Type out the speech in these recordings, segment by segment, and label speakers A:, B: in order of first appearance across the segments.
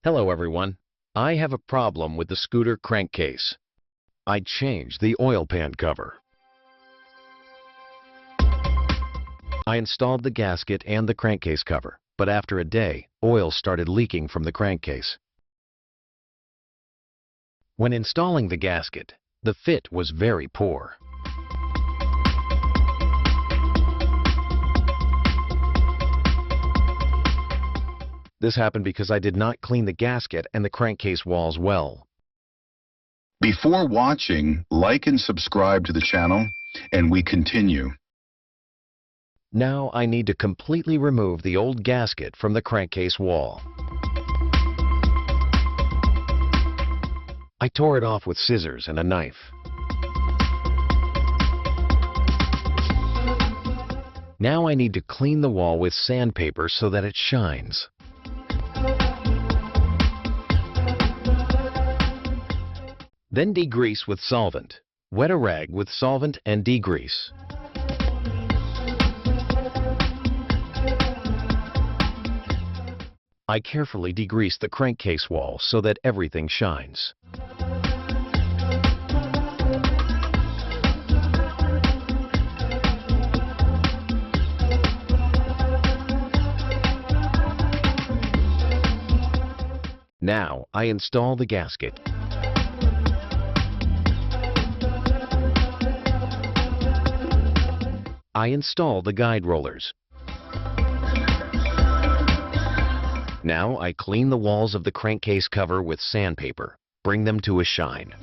A: Hello everyone. I have a problem with the scooter crankcase. I changed the oil pan cover. I installed the gasket and the crankcase cover, but after a day, oil started leaking from the crankcase. When installing the gasket, the fit was very poor. This happened because I did not clean the gasket and the crankcase walls well.
B: Before watching, like and subscribe to the channel, and we continue.
A: Now I need to completely remove the old gasket from the crankcase wall. I tore it off with scissors and a knife. Now I need to clean the wall with sandpaper so that it shines. Then degrease with solvent. Wet a rag with solvent and degrease. I carefully degrease the crankcase wall so that everything shines. Now I install the gasket. I install the guide rollers. Now I clean the walls of the crankcase cover with sandpaper. Bring them to a shine.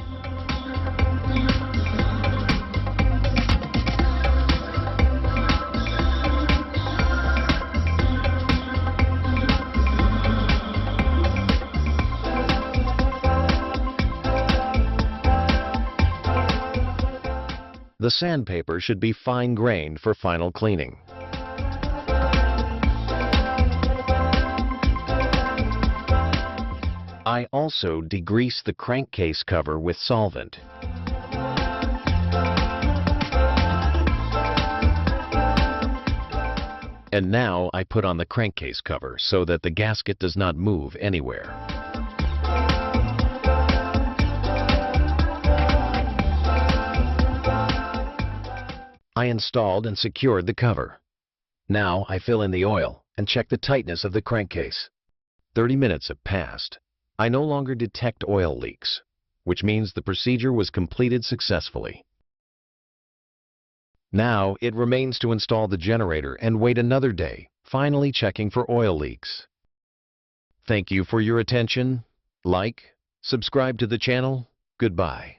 A: The sandpaper should be fine-grained for final cleaning. I also degrease the crankcase cover with solvent. And now I put on the crankcase cover so that the gasket does not move anywhere. I installed and secured the cover. Now I fill in the oil and check the tightness of the crankcase. 30 minutes have passed. I no longer detect oil leaks, which means the procedure was completed successfully. Now it remains to install the generator and wait another day, finally checking for oil leaks. Thank you for your attention. Like, subscribe to the channel. Goodbye.